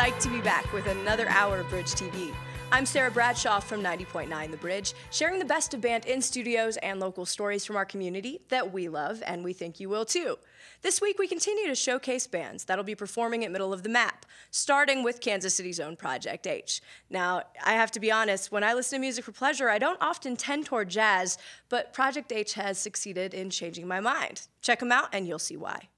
Psyched to be back with another hour of Bridge TV. I'm Sarah Bradshaw from 90.9 The Bridge, sharing the best of band in studios and local stories from our community that we love, and we think you will too. This week we continue to showcase bands that'll be performing at Middle of the Map, starting with Kansas City's own Project H. Now, I have to be honest, when I listen to music for pleasure, I don't often tend toward jazz, but Project H has succeeded in changing my mind. Check them out and you'll see why.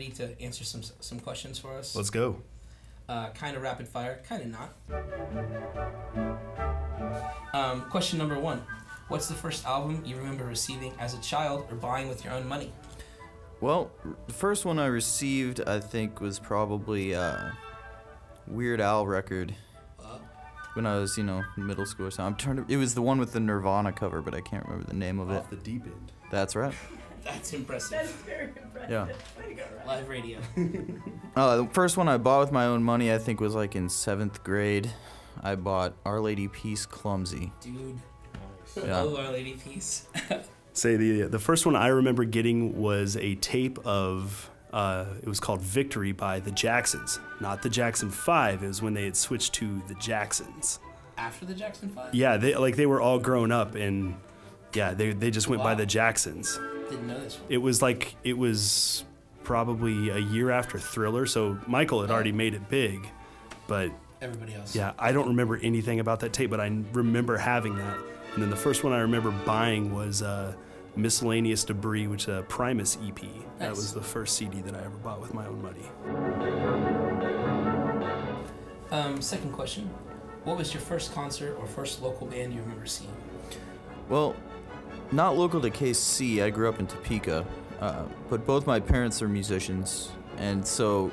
ready to answer some questions for us? Let's go. Kind of rapid fire, kind of not. Question number 1. What's the first album you remember receiving as a child or buying with your own money? Well, the first one I received, I think, was probably Weird Al record when I was, in middle school or something. It was the one with the Nirvana cover, but I can't remember the name of it. Off the Deep End. That's right. That's impressive. That's very impressive. Yeah. Way to go, Ryan. Live radio. The first one I bought with my own money, I think, was like in 7th grade. I bought Our Lady Peace Clumsy. Dude. Yeah. Oh, Our Lady Peace. Say the first one I remember getting was a tape of it was called Victory by the Jacksons, not the Jackson 5. It was when they had switched to the Jacksons. After the Jackson 5? Yeah, they were all grown up, and yeah, they just went by the Jacksons. Didn't know this. It was probably a year after Thriller, so Michael had already made it big, but Everybody else. yeah, I don't remember anything about that tape, but I remember having that. And then the first one I remember buying was Miscellaneous Debris, which is a Primus EP. That was the first CD that I ever bought with my own money. Second question. What was your first concert or first local band you remember seeing? Well, not local to KC. I grew up in Topeka, but both my parents are musicians, and so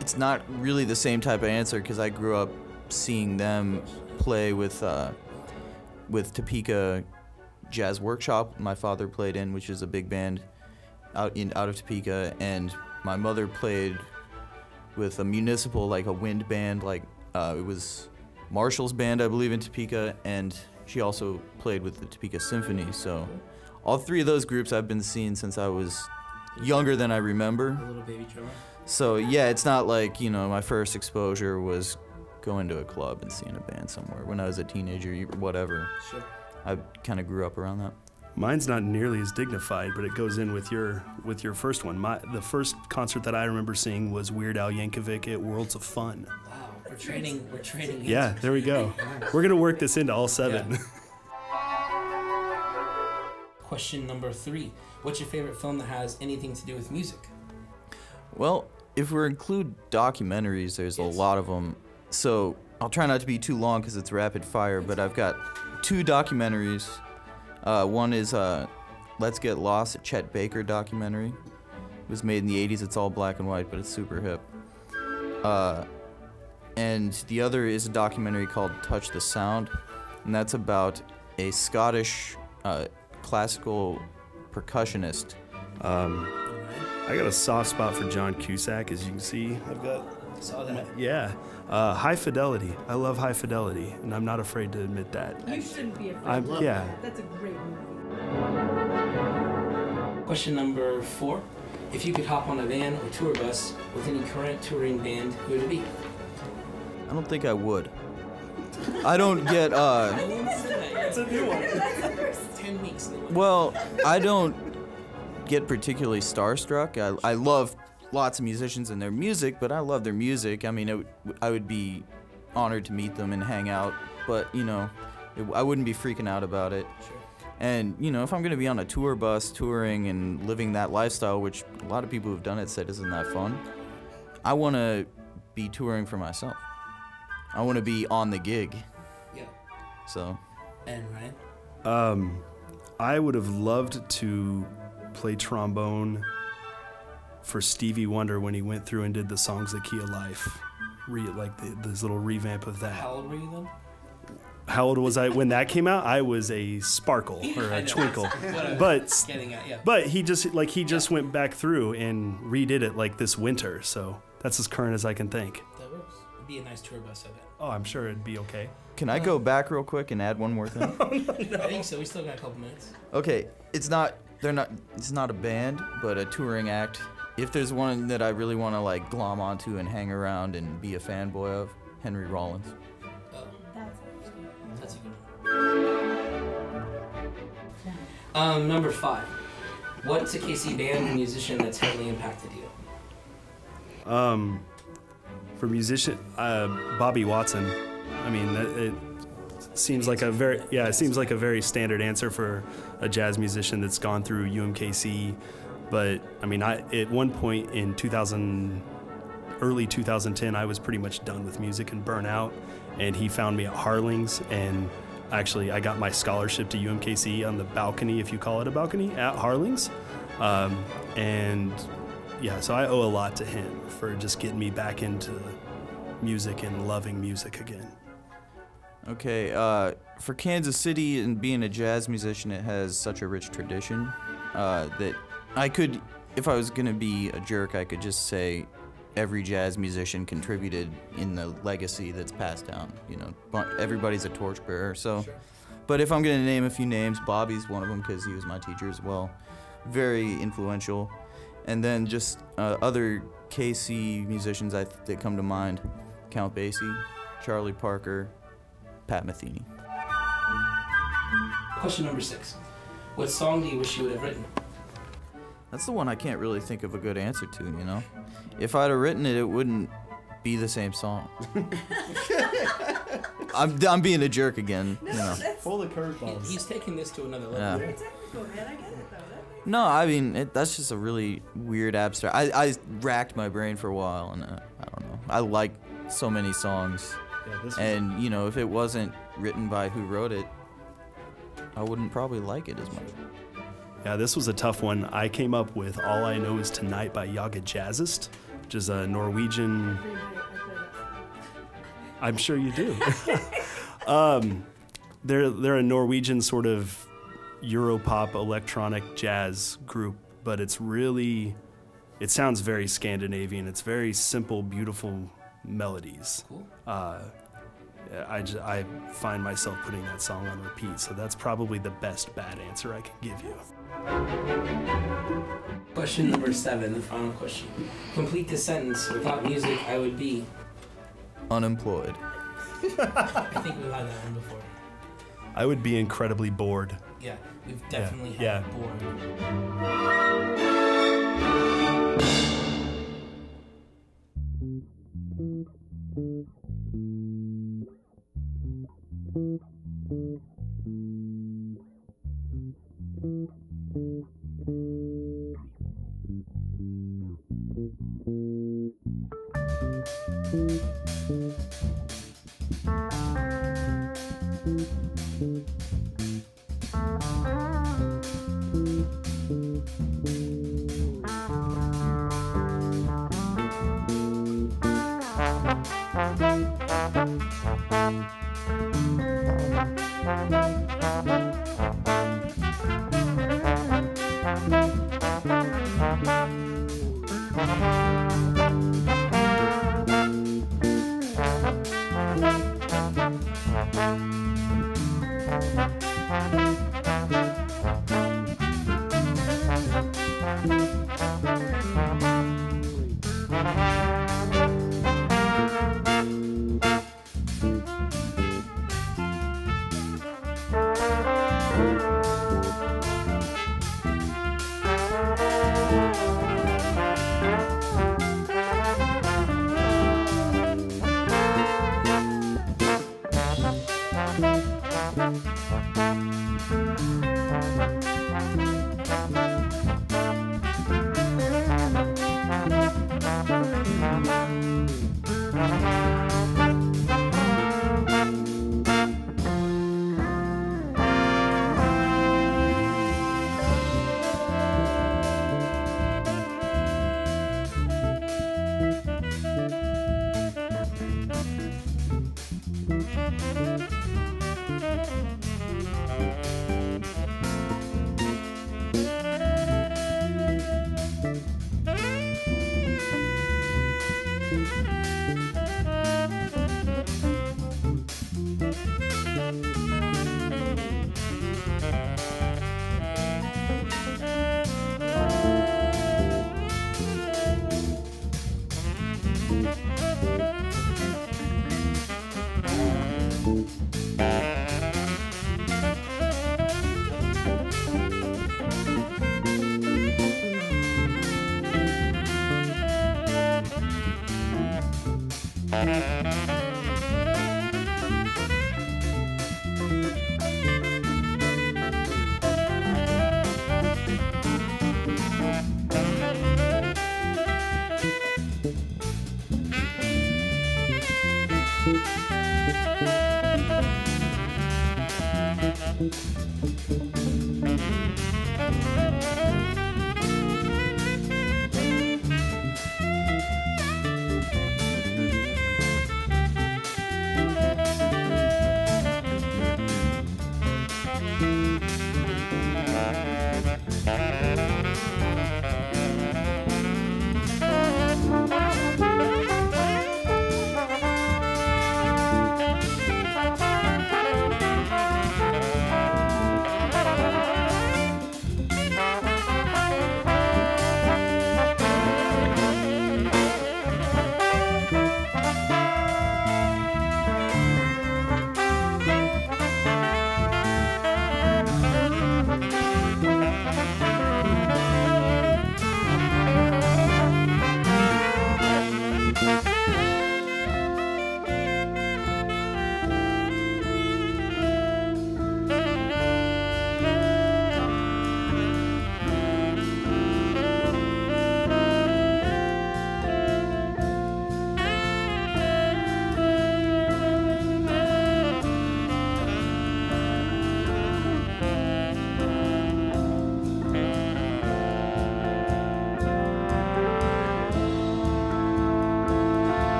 it's not really the same type of answer because I grew up seeing them play with Topeka Jazz Workshop. My father played in, which is a big band out of Topeka, and my mother played with a municipal, like a wind band, like it was Marshall's band, I believe, in Topeka, and she also played with the Topeka Symphony. So all 3 of those groups I've been seeing since I was younger than I remember. A little baby drummer. So yeah, it's not like, my first exposure was going to a club and seeing a band somewhere when I was a teenager, whatever. Sure. I kind of grew up around that. Mine's not nearly as dignified, but it goes in with your first one. The first concert that I remember seeing was Weird Al Yankovic at Worlds of Fun. Wow, we're training. Yeah, there we go. We're gonna work this into all 7. Yeah. Question number 3. What's your favorite film that has anything to do with music? Well, if we include documentaries, there's a lot of them. So I'll try not to be too long because it's rapid fire, but I've got 2 documentaries. One is Let's Get Lost, a Chet Baker documentary. It was made in the 80s. It's all black and white, but it's super hip. And the other is a documentary called Touch the Sound, and that's about a Scottish classical percussionist. I got a soft spot for John Cusack, as you can see. I saw that. Yeah. High Fidelity. I love High Fidelity, and I'm not afraid to admit that. You shouldn't be afraid. Yeah. That's a great movie. Question number 4. If you could hop on a van or tour bus with any current touring band, who would it be? I don't think I would. I don't get, That's a new one. 10 weeks. well, I don't get particularly starstruck. I love lots of musicians and their music, but I love their music. I mean, I would be honored to meet them and hang out, but, I wouldn't be freaking out about it. Sure. And, if I'm going to be on a tour bus touring and living that lifestyle, which a lot of people who've done it said isn't that fun, I want to be touring for myself. I want to be on the gig. Yeah. So. And Ryan? I would have loved to play trombone for Stevie Wonder when he went through and did the Songs the Key of Life, this little revamp of that. How old were you then? How old was I when that came out? I was a sparkle or a twinkle, but he just went back through and redid it like this winter. So that's as current as I can think. That works. It'd be a nice tour bus, I bet. Oh, I'm sure it'd be okay. Can I go back real quick and add one more thing? No. I think so. We still got a couple minutes. Okay, it's not a band, but a touring act. If there's one that I really want to like glom onto and hang around and be a fanboy of, Henry Rollins. That's a good one. Number 5. What's a KC band or musician that's heavily impacted you? For musician, Bobby Watson. I mean, it seems like a very standard answer for a jazz musician that's gone through UMKC, But I mean, at one point in early 2010, I was pretty much done with music and burnt out. And he found me at Harling's, and actually I got my scholarship to UMKC on the balcony, if you call it a balcony, at Harling's. And yeah, so I owe a lot to him for just getting me back into music and loving music again. Okay, for Kansas City and being a jazz musician, it has such a rich tradition that I could, if I was gonna be a jerk, I could just say every jazz musician contributed in the legacy that's passed down. You know, everybody's a torchbearer. So, sure. But if I'm gonna name a few names, Bobby's one of them because he was my teacher as well. Very influential. And then just other KC musicians that come to mind: Count Basie, Charlie Parker, Pat Metheny. Question number 6. What song do you wish you would have written? That's the one I can't really think of a good answer to, you know? If I'd have written it, it wouldn't be the same song. I'm being a jerk again, you know. Full of curveballs. He's taking this to another level. Yeah. Very technical, man. I get it, though. No, I mean, that's just a really weird abstract. I racked my brain for a while, and I don't know. I like so many songs. Yeah, and, you know, if it wasn't written by who wrote it, I wouldn't probably like it as much. Yeah, this was a tough one. I came up with All I Know Is Tonight by Jaga Jazzist, which is a Norwegian... I'm sure you do. They're a Norwegian sort of Europop electronic jazz group, but it sounds very Scandinavian. It's very simple, beautiful melodies. Cool. I find myself putting that song on repeat, so that's probably the best bad answer I can give you. Question number 7, the final question. Complete the sentence. Without music, I would be... Unemployed. I think we've had that one before. I would be incredibly bored. Yeah, we've definitely had bored.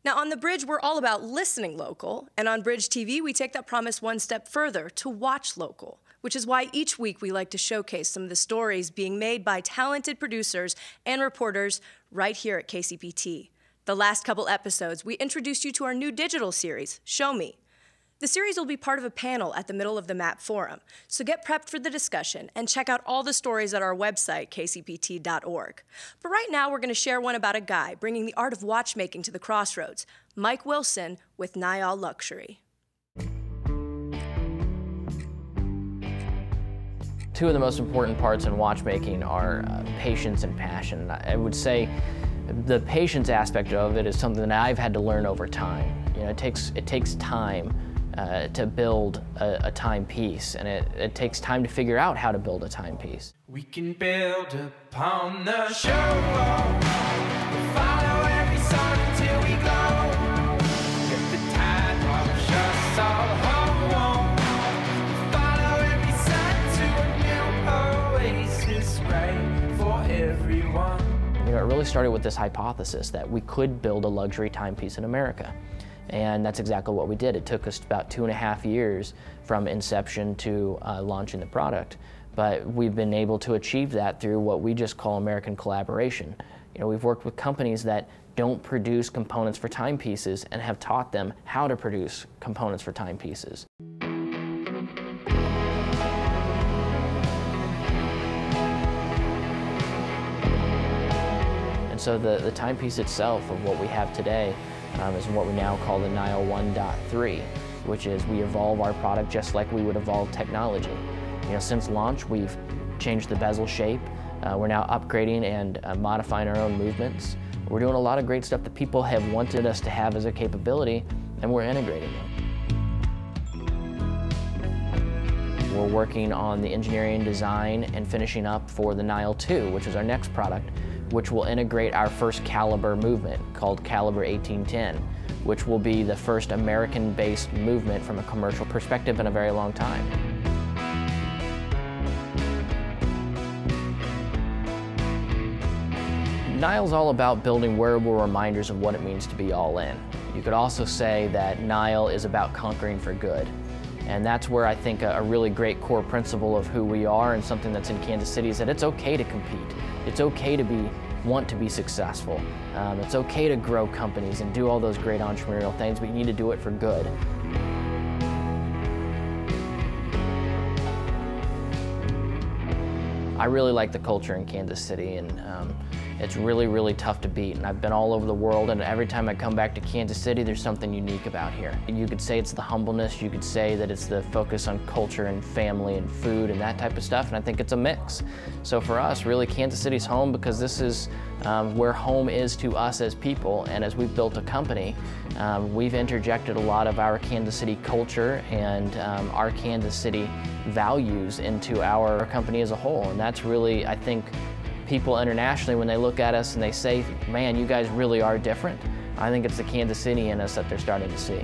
Now, on The Bridge, we're all about listening local, and on Bridge TV, we take that promise one step further to watch local, which is why each week we like to showcase some of the stories being made by talented producers and reporters right here at KCPT. The last couple episodes, we introduced you to our new digital series, Show Me. The series will be part of a panel at the Middle of the Map Forum, so get prepped for the discussion and check out all the stories at our website, kcpt.org. But right now, we're going to share one about a guy bringing the art of watchmaking to the crossroads, Mike Wilson with Niall Luxury. Two of the most important parts in watchmaking are patience and passion. I would say the patience aspect of it is something that I've had to learn over time. You know, it takes time to build a timepiece, and it takes time to figure out how to build a timepiece. We can build upon the show. We'll follow every song until we go. If the tide wash us all home, we'll follow every sign to a new oasis right for everyone. You know, it really started with this hypothesis that we could build a luxury timepiece in America. And that's exactly what we did. It took us about 2.5 years from inception to launching the product. But we've been able to achieve that through what we just call American collaboration. You know, we've worked with companies that don't produce components for timepieces and have taught them how to produce components for timepieces. And so the timepiece itself of what we have today is what we now call the Niall 1.3, which is we evolve our product just like we would evolve technology. You know, since launch, we've changed the bezel shape. We're now upgrading and modifying our own movements. We're doing a lot of great stuff that people have wanted us to have as a capability, and we're integrating them. We're working on the engineering, design, and finishing up for the Niall 2, which is our next product, which will integrate our first caliber movement called Caliber 1810, which will be the first American-based movement from a commercial perspective in a very long time. Niall's all about building wearable reminders of what it means to be all in. You could also say that Niall is about conquering for good. And that's where I think a really great core principle of who we are and something that's in Kansas City is that it's okay to compete. It's okay to want to be successful. It's okay to grow companies and do all those great entrepreneurial things, but you need to do it for good. I really like the culture in Kansas City, and it's really, really tough to beat. And I've been all over the world, and every time I come back to Kansas City, there's something unique about here. You could say it's the humbleness, you could say that it's the focus on culture and family and food and that type of stuff, and I think it's a mix. So for us, really, Kansas City's home because this is where home is to us as people, and as we've built a company, we've interjected a lot of our Kansas City culture and our Kansas City values into our company as a whole, and that's really, I think, people internationally, when they look at us and they say, man, you guys really are different, I think it's the Kansas City in us that they're starting to see.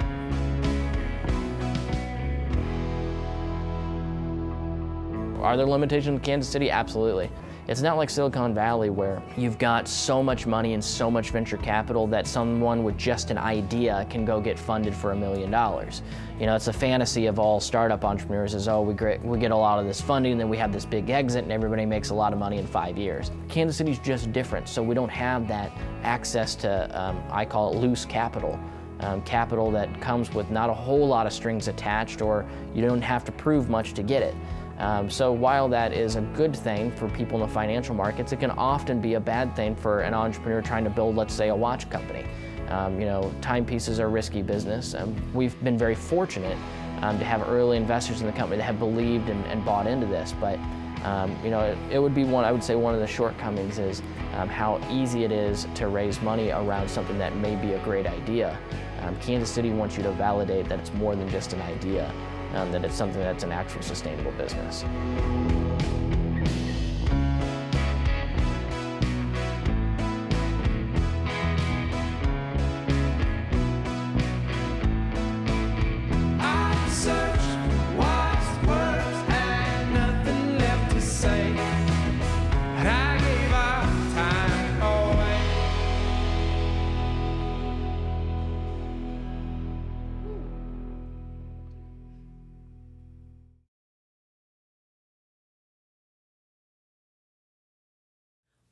Are there limitations in Kansas City? Absolutely. It's not like Silicon Valley where you've got so much money and so much venture capital that someone with just an idea can go get funded for $1 million. You know, it's a fantasy of all startup entrepreneurs is, oh, we get a lot of this funding and then we have this big exit and everybody makes a lot of money in 5 years. Kansas City's just different, so we don't have that access to, I call it loose capital. Capital that comes with not a whole lot of strings attached, or you don't have to prove much to get it. So while that is a good thing for people in the financial markets, it can often be a bad thing for an entrepreneur trying to build, let's say, a watch company. You know, timepieces are risky business. We've been very fortunate to have early investors in the company that have believed and bought into this, but you know, it would be I would say one of the shortcomings is how easy it is to raise money around something that may be a great idea. Kansas City wants you to validate that it's more than just an idea. That it's something that's an actual sustainable business. I searched wise words, had nothing left to say, and I gave our time away.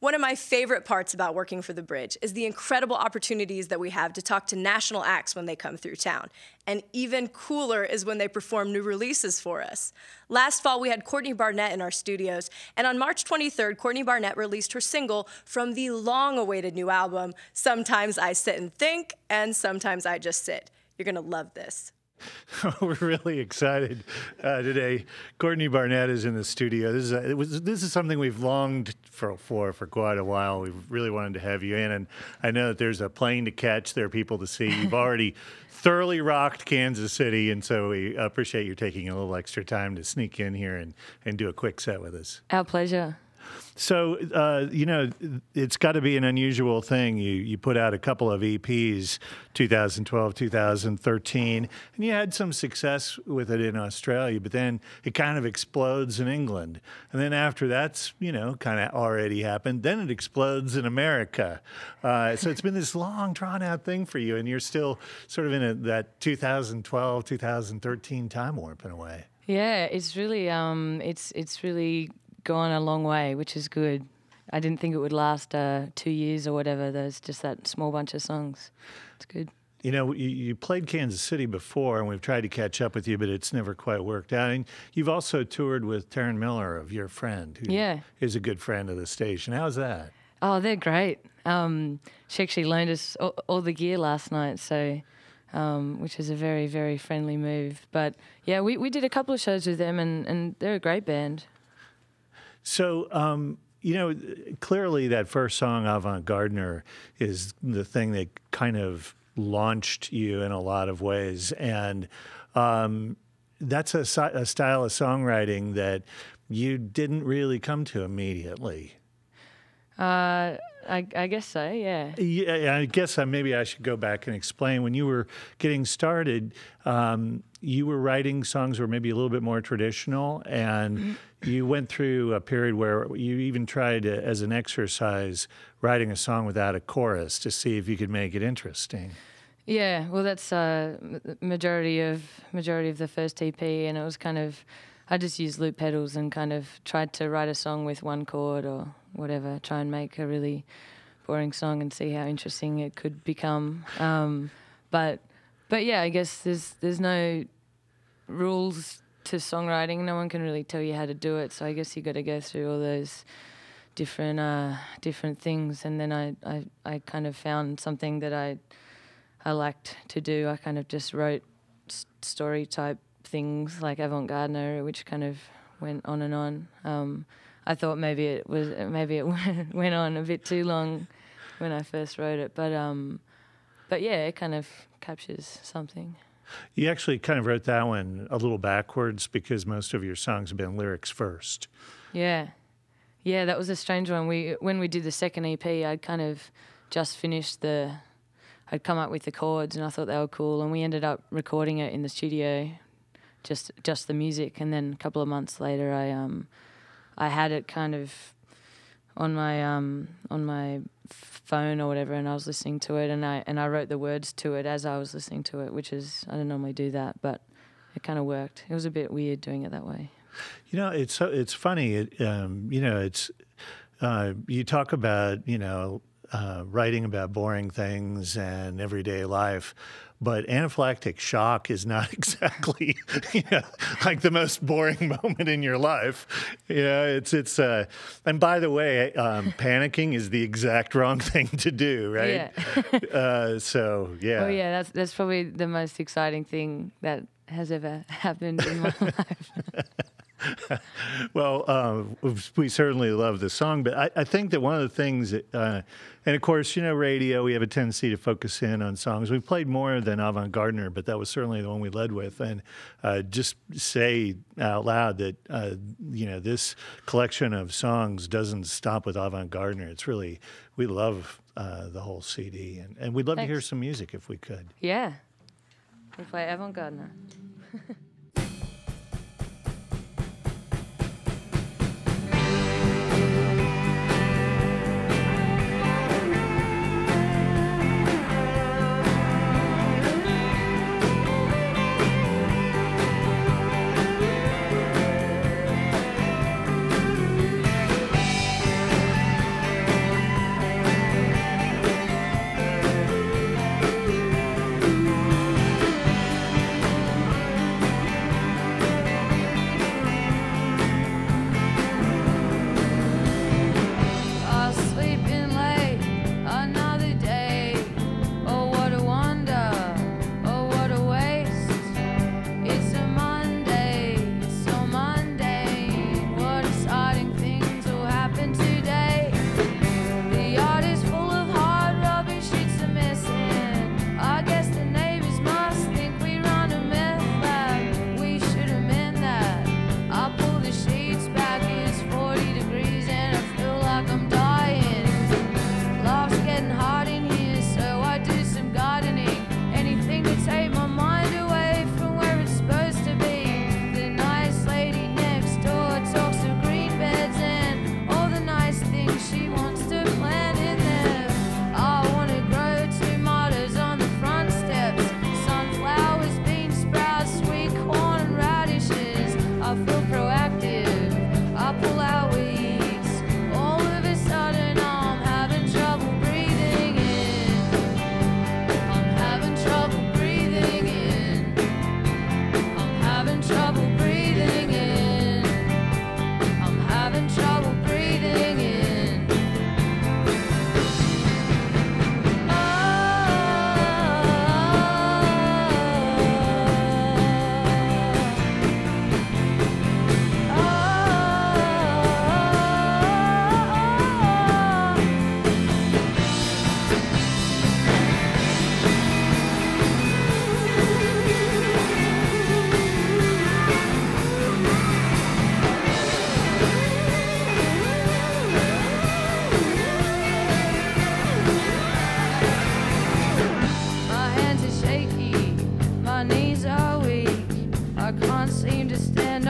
One of my favorite parts about working for the Bridge is the incredible opportunities that we have to talk to national acts when they come through town. And even cooler is when they perform new releases for us. Last fall, we had Courtney Barnett in our studios, and on March 23rd, Courtney Barnett released her single from the long-awaited new album, Sometimes I Sit and Think, and Sometimes I Just Sit. You're gonna love this. We're really excited today. Courtney Barnett is in the studio. This is something we've longed for quite a while. We've really wanted to have you in, and I know that there's a plane to catch. There are people to see. You've already thoroughly rocked Kansas City, and so we appreciate you taking a little extra time to sneak in here and do a quick set with us. Our pleasure. So, it's got to be an unusual thing. You put out a couple of EPs, 2012, 2013, and you had some success with it in Australia, but then it kind of explodes in England. And then after that's, kind of already happened, then it explodes in America. So it's been this long, drawn-out thing for you, and you're still sort of in that 2012, 2013 time warp in a way. Yeah, it's really, it's really gone a long way, which is good. I didn't think it would last 2 years or whatever. There's just that small bunch of songs. It's good. You played Kansas City before, and we've tried to catch up with you, but it's never quite worked out. And you've also toured with Taryn Miller, of your friend, who is a good friend of the station. How's that? Oh, they're great. She actually loaned us all the gear last night, so which is a very, very friendly move. But yeah, we did a couple of shows with them, and they're a great band. So, clearly that first song, Avant-Gardener, is the thing that kind of launched you in a lot of ways. And that's a style of songwriting that you didn't really come to immediately. I guess so, yeah. Yeah, I guess maybe I should go back and explain. When you were getting started, you were writing songs that were maybe a little bit more traditional, and you went through a period where you even tried, as an exercise, writing a song without a chorus to see if you could make it interesting. Yeah, well, that's majority of the first EP, and it was kind of, I just used loop pedals and kind of tried to write a song with one chord or whatever, try and make a really boring song and see how interesting it could become. But yeah, I guess there's no rules to songwriting. No one can really tell you how to do it. So I guess you got to go through all those different things. And then I kind of found something that I liked to do. I kind of just wrote story type things like Avant-Gardener, which kind of went on and on. I thought maybe it went on a bit too long when I first wrote it, but yeah, it kind of captures something. You actually kind of wrote that one a little backwards because most of your songs have been lyrics first. Yeah, that was a strange one. When we did the second EP, I'd kind of just finished I'd come up with the chords, and I thought they were cool, and we ended up recording it in the studio, just the music, and then a couple of months later, I had it kind of on my phone or whatever, and I was listening to it, and I wrote the words to it as I was listening to it, which is, I don't normally do that, but it kind of worked. It was a bit weird doing it that way. It's funny. You talk about writing about boring things and everyday life, but anaphylactic shock is not exactly like the most boring moment in your life. And by the way, panicking is the exact wrong thing to do, right? Yeah. So yeah. Oh yeah, that's probably the most exciting thing that has ever happened in my life. Well, we certainly love the song, but I think that one of the things, and of course, radio, we have a tendency to focus in on songs. We played more than Avant-Gardener, but that was certainly the one we led with. And just say out loud that, this collection of songs doesn't stop with Avant-Gardener. It's really, we love the whole CD, and we'd love to hear some music if we could. Yeah, we'll play Avant-Gardener.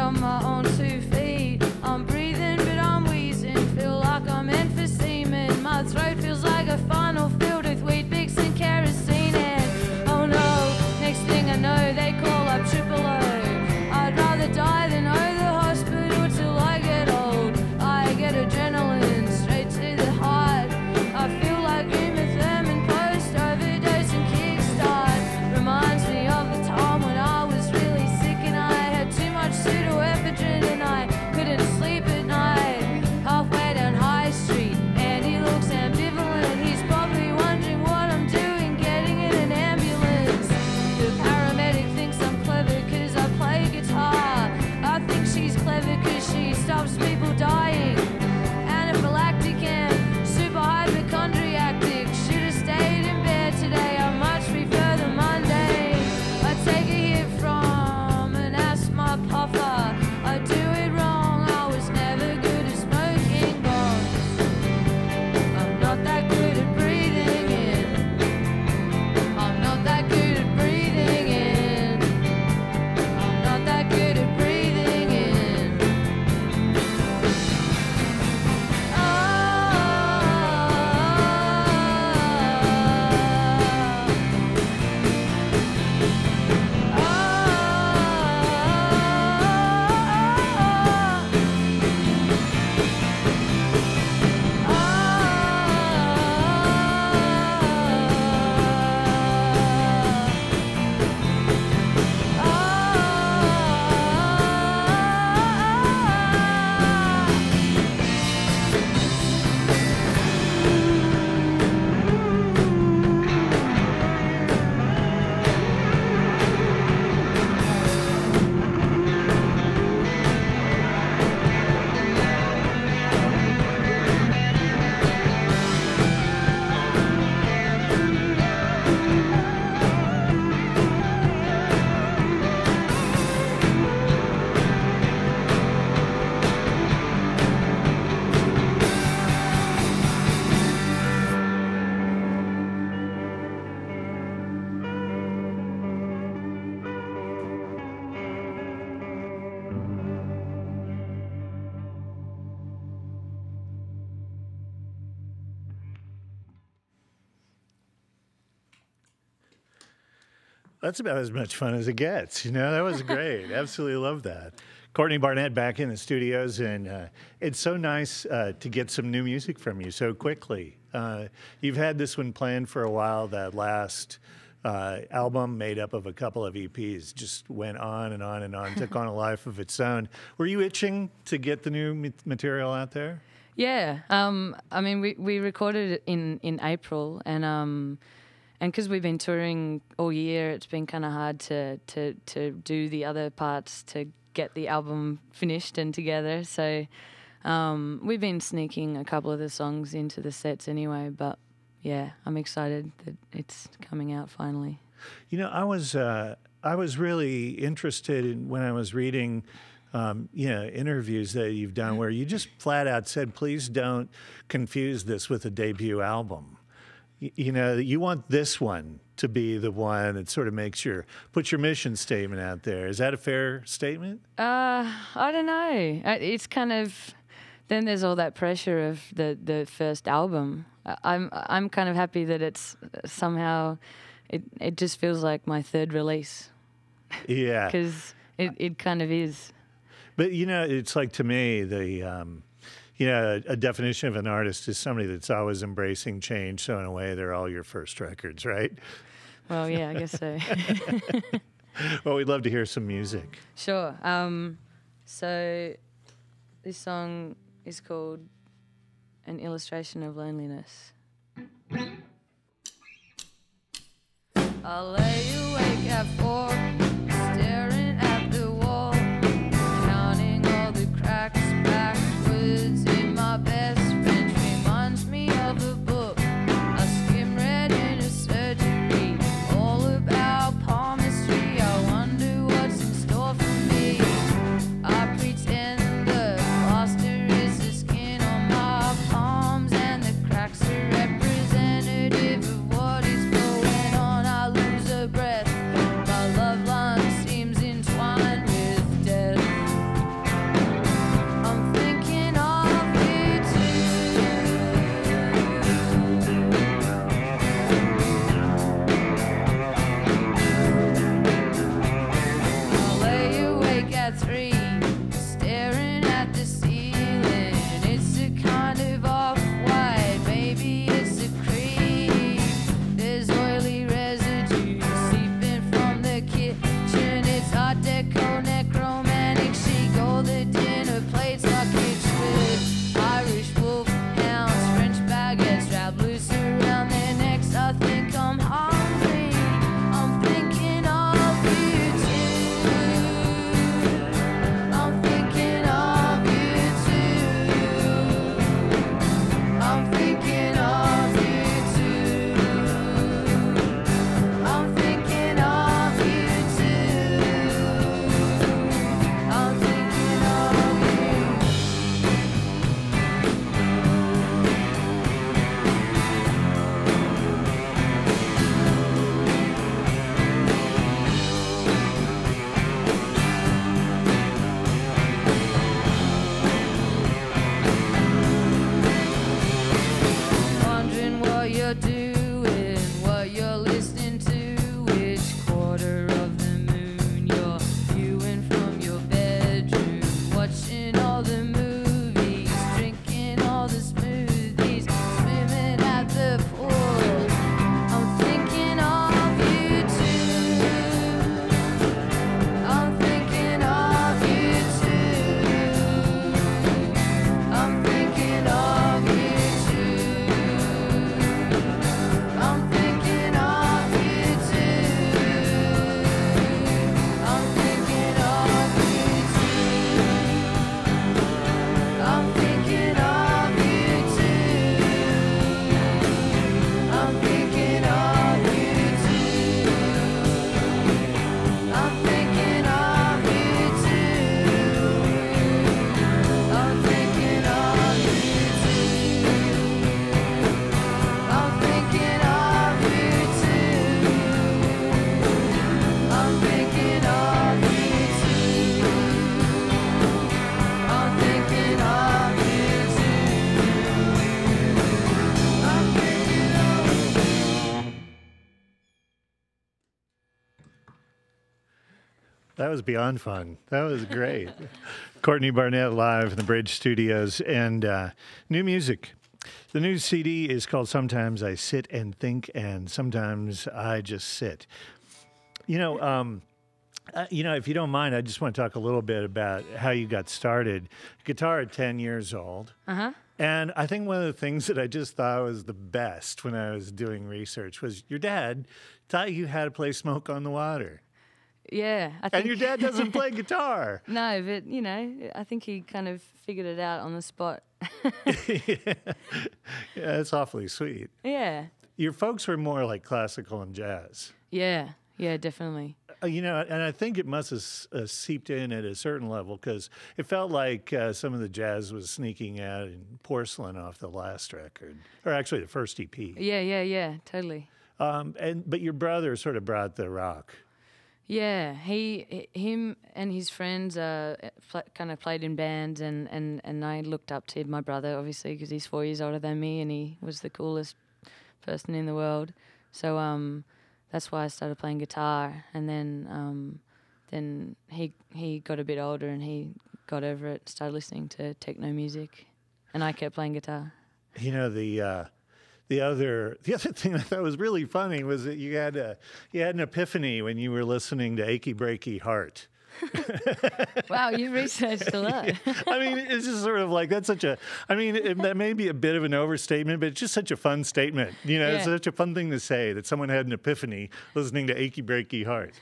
on my own 2 feet. I'm breathing, but I'm wheezing. Feel like I'm meant for semen. My throat feels like a funnel filled with Weet Bix and kerosene. And oh no, next thing I know, they call up triple O. I'd rather die than owe the hospital till I get old. I get adrenaline straight to the heart. I feel like Uma Thurman post overdose and kickstart. Reminds me of the time when I was really sick and I had too much pseudoephedrine and I couldn't sleep at night. Halfway down High Street, and he looks ambivalent. He's probably wondering what I'm doing, getting in an ambulance. The paramedic thinks I'm clever cause I play guitar. I think she's clever cause she stops people dying. Anaphylactic and super hypochondriac. Should have stayed in bed today, I much prefer the Monday. I take a hit from an asthma puffer. I do it wrong, I was never good at smoking bongs. I'm not that good at breathing in. I'm not that good at breathing in. I'm not that good at breathing in. That's about as much fun as it gets. You know, that was great. Absolutely love that. Courtney Barnett back in the studios, and it's so nice to get some new music from you so quickly. You've had this one planned for a while. That last album, made up of a couple of EPs, just went on and on and on, took on a life of its own. Were you itching to get the new material out there? Yeah. I mean, we recorded it in April, and because we've been touring all year, it's been kind of hard to do the other parts to get the album finished and together. So we've been sneaking a couple of the songs into the sets anyway. But yeah, I'm excited that it's coming out finally. You know, I was really interested in when I was reading interviews that you've done where you just flat out said, please don't confuse this with a debut album. You know, you want this one to be the one that sort of puts your mission statement out there. Is that a fair statement? I don't know. It's kind of, then there's all that pressure of the first album. I'm kind of happy that it's somehow, it just feels like my third release. Yeah. Because it kind of is. But, you know, it's like, to me, a definition of an artist is somebody that's always embracing change. So in a way, they're all your first records, right? Well, yeah, I guess so. Well, we'd love to hear some music. Sure. So this song is called An Illustration of Loneliness. I'll lay awake at 4, staring at the wall, counting all the cracks backwards in my best friend. Reminds me of a book I skim read in a surgery, all about palmistry. I wonder what's in store for me. I pretend the plaster is the skin on my palms, and the cracks are representative of what is going on. I lose a breath, my love line That was beyond fun. That was great. Courtney Barnett live in the Bridge Studios, and new music. The new CD is called Sometimes I Sit and Think, and Sometimes I Just Sit. You know, if you don't mind, I just want to talk a little bit about how you got started. Guitar at 10 years old. Uh-huh. And I think one of the things that I just thought was the best when I was doing research was your dad taught you how to play Smoke on the Water. Yeah. And your dad doesn't play guitar. No, but, you know, I think he kind of figured it out on the spot. Yeah, that's awfully sweet. Yeah. Your folks were more like classical and jazz. Yeah, definitely. You know, and I think it must have seeped in at a certain level because it felt like some of the jazz was sneaking out in Porcelain off the last record, or actually the first EP. Yeah, totally. But your brother sort of brought the rock. Yeah, him and his friends kind of played in bands, and I looked up to my brother, obviously, because he's 4 years older than me, and he was the coolest person in the world. So that's why I started playing guitar, and then he got a bit older, and he got over it, started listening to techno music, and I kept playing guitar. You know, the other thing I thought was really funny was that you had an epiphany when you were listening to Achy Breaky Heart. Wow, you researched a lot. I mean, it's just sort of like that may be a bit of an overstatement, but it's just such a fun statement. You know, It's such a fun thing to say that someone had an epiphany listening to Achy Breaky Heart.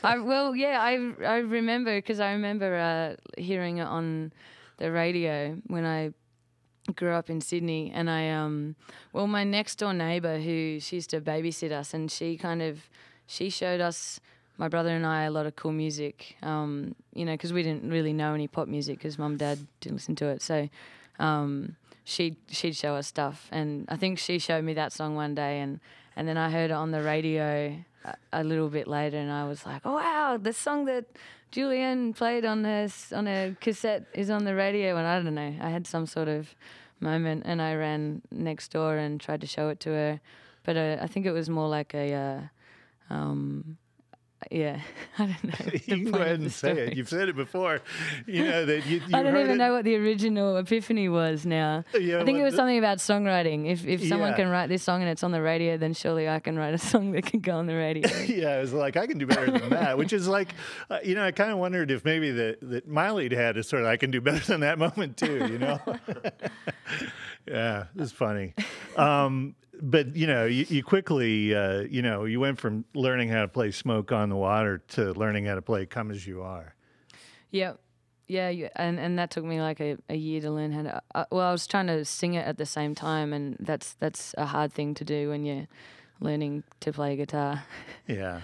I remember because I remember hearing it on the radio when I grew up in Sydney, and my next door neighbour she used to babysit us, and she showed us, my brother and I, a lot of cool music, you know, because we didn't really know any pop music because Mum and Dad didn't listen to it, so she'd show us stuff, and I think she showed me that song one day, and then I heard it on the radio a little bit later, and I was like, oh wow, the song that Julianne played on her cassette is on the radio, and I don't know, I had some sort of moment, and I ran next door and tried to show it to her, but I think it was more like a yeah, I don't know. You can go ahead and say it. You've said it before. You know that you I don't heard even it. know what the original epiphany was now. Yeah, I think it was something about songwriting. If someone can write this song and it's on the radio, then surely I can write a song that can go on the radio. Yeah, it was like, I can do better than that, which is like, you know, I kind of wondered if maybe that Miley had a sort of I can do better than that moment too, you know? Yeah, it's funny. But, you know, you quickly, you know, you went from learning how to play Smoke on the Water to learning how to play Come As You Are. Yep. Yeah, and that took me like a year to learn how to... I was trying to sing it at the same time, and that's a hard thing to do when you're learning to play guitar. Yeah.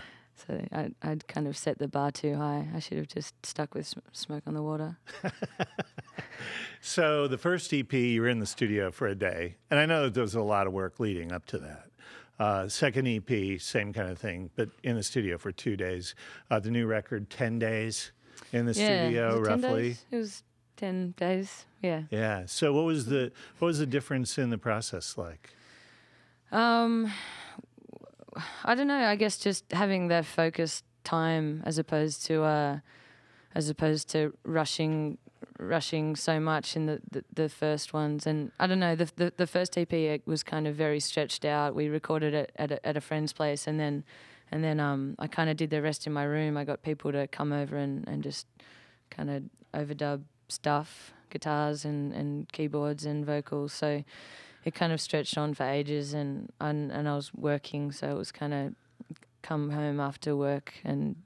So I'd kind of set the bar too high. I should have just stuck with Smoke on the Water. So the first EP, you were in the studio for a day, and I know that there was a lot of work leading up to that. Second EP, same kind of thing, but in the studio for 2 days. The new record, 10 days in the studio, was it 10 roughly. days? It was 10 days, yeah. Yeah. So what was the difference in the process like? I don't know. I guess just having that focused time as opposed to rushing so much in the first ones. And I don't know. The first EP was kind of very stretched out. We recorded it at a friend's place, and then I kind of did the rest in my room. I got people to come over and just kind of overdub stuff, guitars and keyboards and vocals. So it kind of stretched on for ages, and I was working, so it was kind of come home after work and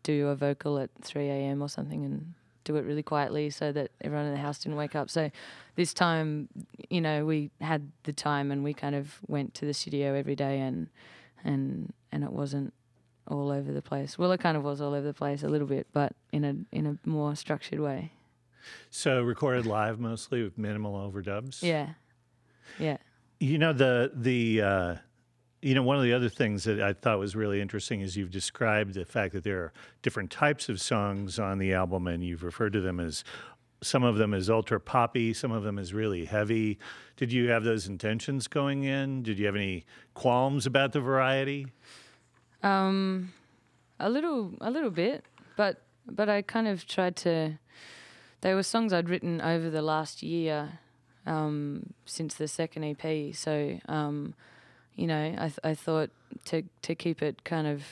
do a vocal at 3 a.m. or something and do it really quietly so that everyone in the house didn't wake up. So this time, you know, we had the time and we kind of went to the studio every day and it wasn't all over the place. Well, it kind of was all over the place a little bit, but in a more structured way. So recorded live mostly with minimal overdubs? Yeah. Yeah. You know, one of the other things that I thought was really interesting is you've described the fact that there are different types of songs on the album, and you've referred to them as, some of them as ultra poppy, some of them as really heavy. Did you have those intentions going in? Did you have any qualms about the variety? A little bit, but I kind of tried to. They were songs I'd written over the last year, since the second EP. So, you know, I thought to keep it kind of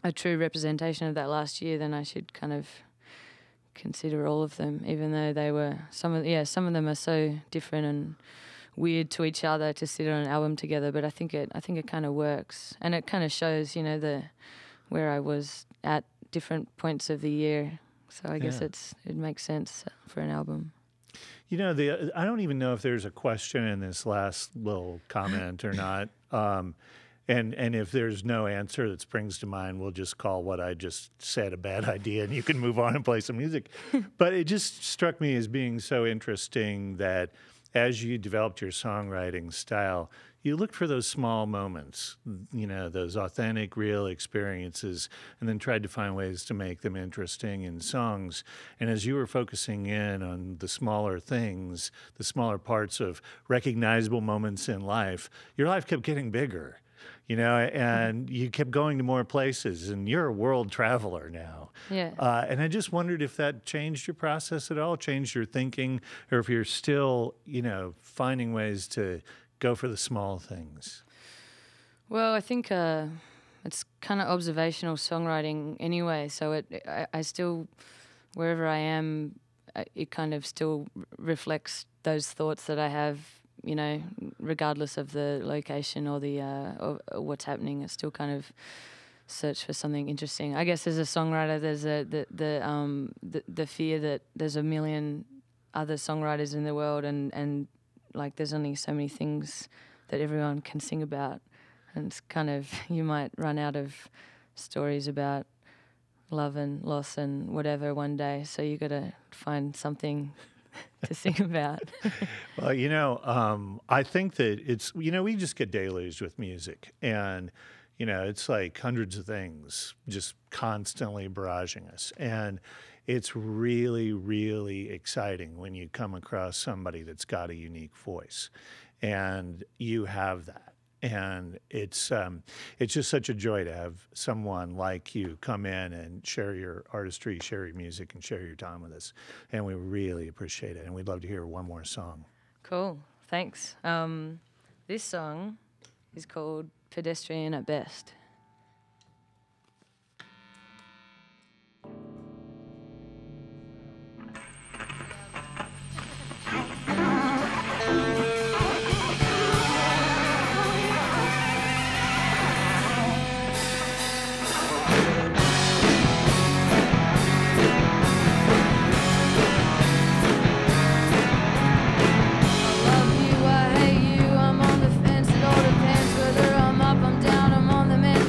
a true representation of that last year, then I should kind of consider all of them, even though they were some of them are so different and weird to each other to sit on an album together. But I think it kind of works, and it kind of shows, you know, where I was at different points of the year. So I guess it makes sense for an album. You know, I don't even know if there's a question in this last little comment or not. And if there's no answer that springs to mind, we'll just call what I just said a bad idea, and you can move on and play some music. But it just struck me as being so interesting that as you developed your songwriting style, you looked for those small moments, you know, those authentic, real experiences, and then tried to find ways to make them interesting in songs. And as you were focusing in on the smaller things, the smaller parts of recognizable moments in life, your life kept getting bigger, you know, and you kept going to more places, and you're a world traveler now. Yeah. And I just wondered if that changed your process at all, changed your thinking, or if you're still, you know, finding ways to go for the small things. Well, I think it's kind of observational songwriting anyway. So I still, wherever I am, it kind of still reflects those thoughts that I have, you know, regardless of the location or the or what's happening. It's still kind of search for something interesting. I guess as a songwriter, there's the fear that there's a million other songwriters in the world, and like there's only so many things that everyone can sing about, and it's kind of, you might run out of stories about love and loss and whatever one day, so you got to find something to sing about. Well, you know, I think that it's, you know, we just get deluged with music, and you know, it's like hundreds of things just constantly barraging us, and it's really, really exciting when you come across somebody that's got a unique voice, and you have that. And it's just such a joy to have someone like you come in and share your artistry, share your music, and share your time with us. And we really appreciate it. And we'd love to hear one more song. Cool. Thanks. This song is called Pedestrian at Best. I'm on the fence, it all depends whether I'm up, I'm down, I'm on the mend.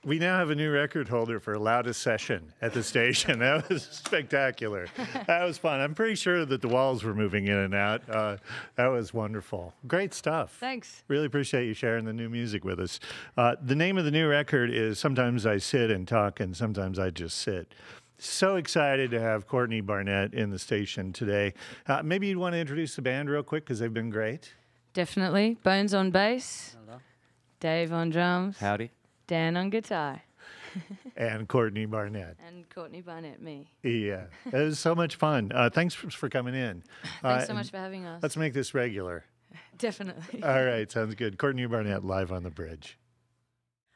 We now have a new record holder for loudest session at the station. That was spectacular. That was fun. I'm pretty sure that the walls were moving in and out. That was wonderful. Great stuff. Thanks. Really appreciate you sharing the new music with us. The name of the new record is Sometimes I Sit and Talk and Sometimes I Just Sit. So excited to have Courtney Barnett in the station today. Maybe you'd want to introduce the band real quick because they've been great. Definitely. Bones on bass. Hello. Dave on drums. Howdy. Dan on guitar. And Courtney Barnett. And Courtney Barnett, me. Yeah, it was so much fun. Thanks for coming in. Thanks so much for having us. Let's make this regular. Definitely. All right, sounds good. Courtney Barnett live on the bridge.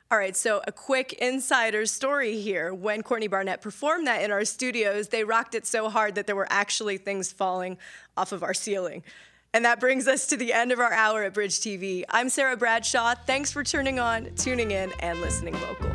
All right, so a quick insider story here. When Courtney Barnett performed that in our studios, they rocked it so hard that there were actually things falling off of our ceiling. And that brings us to the end of our hour at Bridge TV. I'm Sarah Bradshaw. Thanks for tuning in, and listening local.